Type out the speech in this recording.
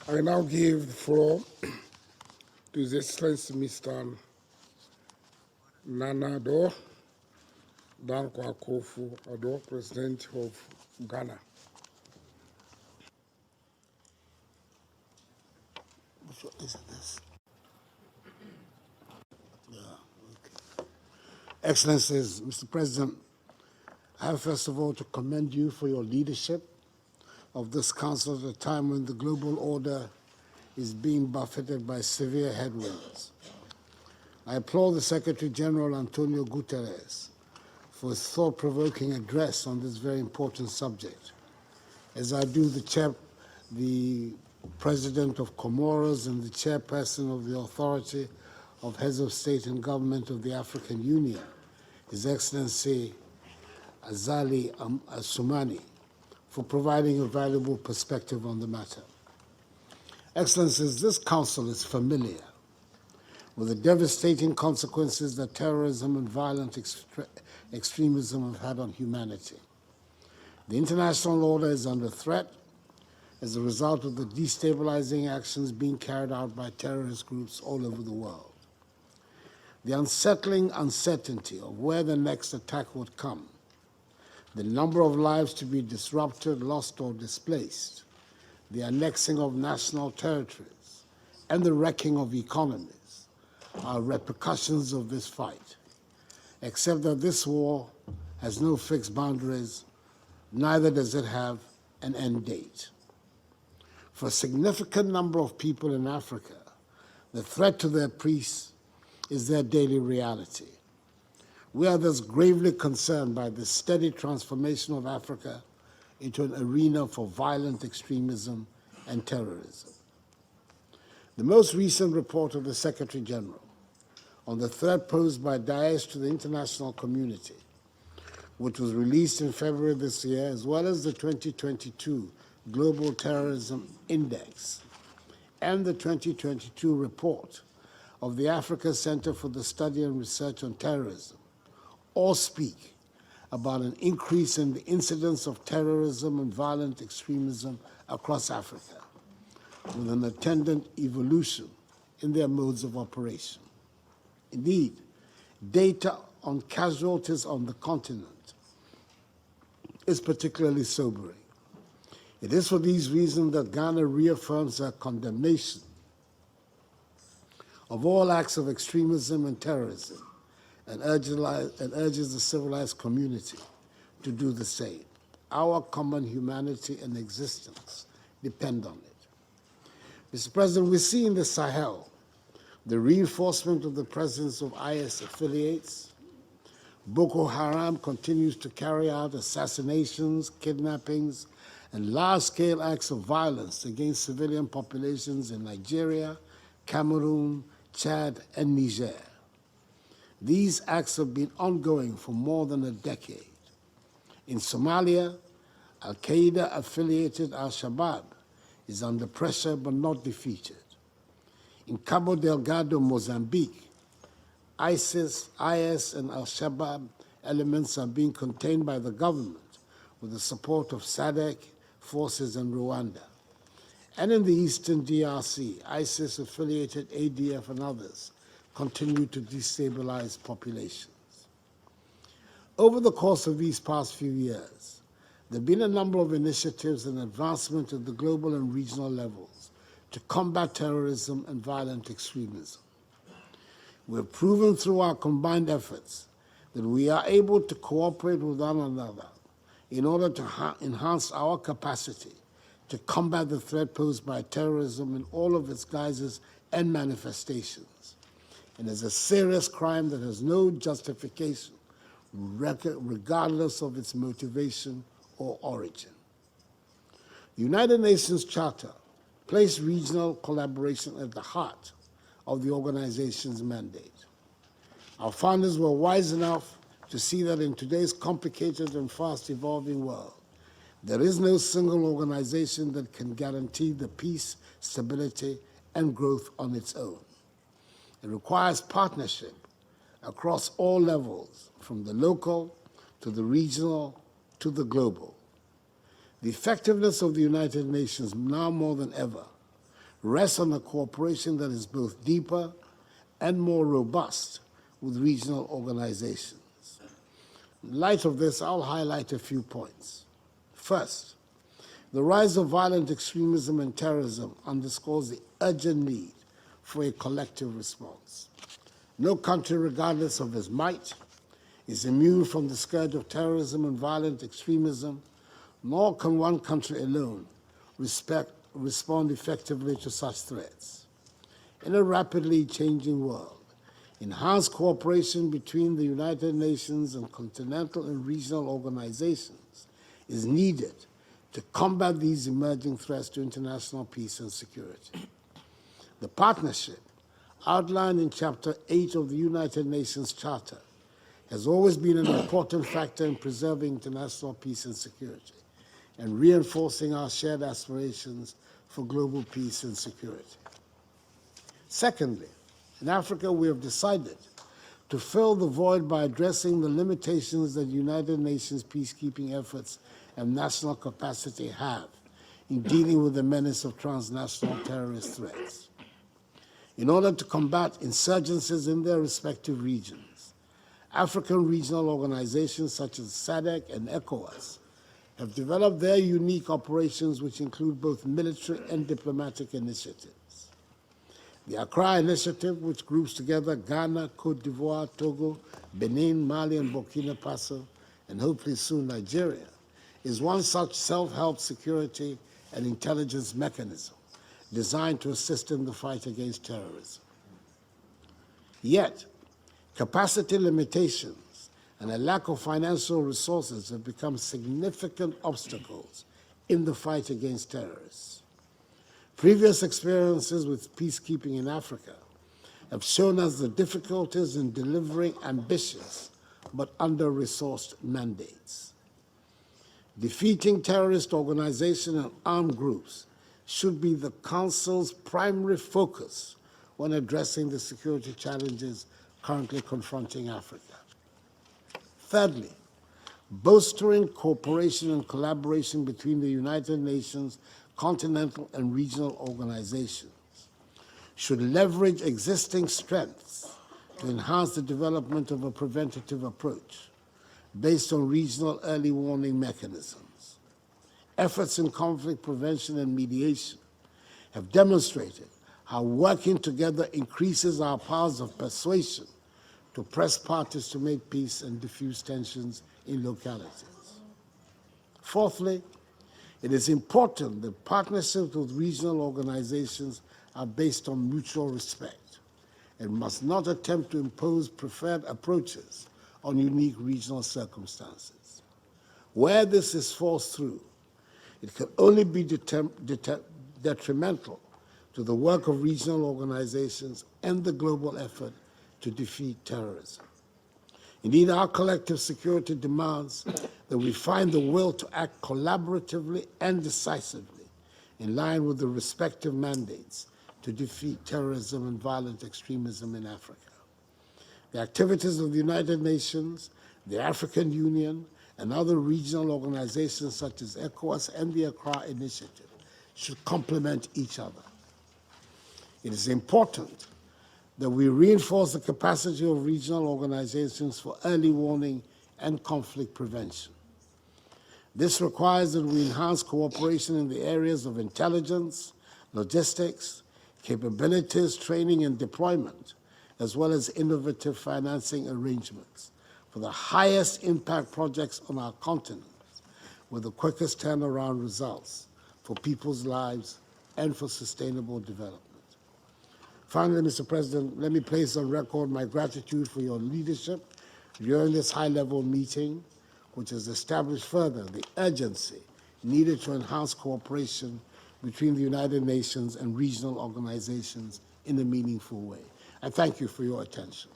I now give the floor to His Excellency Mr. Nana Addo Dankwa Akufo-Addo, President of Ghana. Which one is this? Yeah, okay. Excellencies, Mr. President, I have first of all to commend you for your leadership of this council at a time when the global order is being buffeted by severe headwinds. I applaud the Secretary General Antonio Guterres for his thought-provoking address on this very important subject, as I do the President of Comoros and the Chairperson of the Authority of Heads of State and Government of the African Union, His Excellency Azali Assoumani, for providing a valuable perspective on the matter. Excellencies, this Council is familiar with the devastating consequences that terrorism and violent extremism have had on humanity. The international order is under threat as a result of the destabilizing actions being carried out by terrorist groups all over the world. The unsettling uncertainty of where the next attack would come, the number of lives to be disrupted, lost, or displaced, the annexing of national territories, and the wrecking of economies are repercussions of this fight, except that this war has no fixed boundaries, neither does it have an end date. For a significant number of people in Africa, the threat to their peace is their daily reality. We are thus gravely concerned by the steady transformation of Africa into an arena for violent extremism and terrorism. The most recent report of the Secretary General on the threat posed by Daesh to the international community, which was released in February this year, as well as the 2022 Global Terrorism Index and the 2022 report of the Africa Center for the Study and Research on Terrorism, all speak about an increase in the incidence of terrorism and violent extremism across Africa, with an attendant evolution in their modes of operation. Indeed, data on casualties on the continent is particularly sobering. It is for these reasons that Ghana reaffirms her condemnation of all acts of extremism and terrorism and urges the civilized community to do the same. Our common humanity and existence depend on it. Mr. President, we see in the Sahel the reinforcement of the presence of IS affiliates. Boko Haram continues to carry out assassinations, kidnappings, and large-scale acts of violence against civilian populations in Nigeria, Cameroon, Chad, and Niger. These acts have been ongoing for more than a decade. In Somalia, Al-Qaeda-affiliated Al-Shabaab is under pressure but not defeated. In Cabo Delgado, Mozambique, IS, and Al-Shabaab elements are being contained by the government with the support of SADC forces in Rwanda. And in the eastern DRC, ISIS-affiliated ADF and others continue to destabilize populations. Over the course of these past few years, there have been a number of initiatives and advancements at the global and regional levels to combat terrorism and violent extremism. We have proven through our combined efforts that we are able to cooperate with one another in order to enhance our capacity to combat the threat posed by terrorism in all of its guises and manifestations, and is a serious crime that has no justification regardless of its motivation or origin. The United Nations Charter placed regional collaboration at the heart of the organization's mandate. Our founders were wise enough to see that in today's complicated and fast-evolving world, there is no single organization that can guarantee the peace, stability, and growth on its own. It requires partnership across all levels, from the local to the regional to the global. The effectiveness of the United Nations, now more than ever, rests on a cooperation that is both deeper and more robust with regional organizations. In light of this, I'll highlight a few points. First, the rise of violent extremism and terrorism underscores the urgent need for a collective response. No country, regardless of its might, is immune from the scourge of terrorism and violent extremism, nor can one country alone respond effectively to such threats. In a rapidly changing world, enhanced cooperation between the United Nations and continental and regional organizations is needed to combat these emerging threats to international peace and security. The partnership, outlined in Chapter 8 of the United Nations Charter, has always been an important factor in preserving international peace and security and reinforcing our shared aspirations for global peace and security. Secondly, in Africa, we have decided to fill the void by addressing the limitations that United Nations peacekeeping efforts and national capacity have in dealing with the menace of transnational terrorist threats. In order to combat insurgencies in their respective regions, African regional organizations such as SADC and ECOWAS have developed their unique operations, which include both military and diplomatic initiatives. The Accra Initiative, which groups together Ghana, Cote d'Ivoire, Togo, Benin, Mali, and Burkina Faso, and hopefully soon Nigeria, is one such self-help security and intelligence mechanism designed to assist in the fight against terrorism. Yet, capacity limitations and a lack of financial resources have become significant obstacles in the fight against terrorists. Previous experiences with peacekeeping in Africa have shown us the difficulties in delivering ambitious but under-resourced mandates. Defeating terrorist organizations and armed groups should be the Council's primary focus when addressing the security challenges currently confronting Africa. Thirdly, bolstering cooperation and collaboration between the United Nations, continental and regional organizations should leverage existing strengths to enhance the development of a preventative approach based on regional early warning mechanisms. Efforts in conflict prevention and mediation have demonstrated how working together increases our powers of persuasion to press parties to make peace and diffuse tensions in localities. Fourthly, it is important that partnerships with regional organizations are based on mutual respect and must not attempt to impose preferred approaches on unique regional circumstances. Where this is forced through, it can only be detrimental to the work of regional organizations and the global effort to defeat terrorism. Indeed, our collective security demands that we find the will to act collaboratively and decisively in line with the respective mandates to defeat terrorism and violent extremism in Africa. The activities of the United Nations, the African Union, and other regional organizations such as ECOWAS and the Accra Initiative should complement each other. It is important that we reinforce the capacity of regional organizations for early warning and conflict prevention. This requires that we enhance cooperation in the areas of intelligence, logistics, capabilities, training, and deployment, as well as innovative financing arrangements for the highest impact projects on our continent with the quickest turnaround results for people's lives and for sustainable development. Finally, Mr. President, let me place on record my gratitude for your leadership during this high-level meeting, which has established further the urgency needed to enhance cooperation between the United Nations and regional organizations in a meaningful way. I thank you for your attention.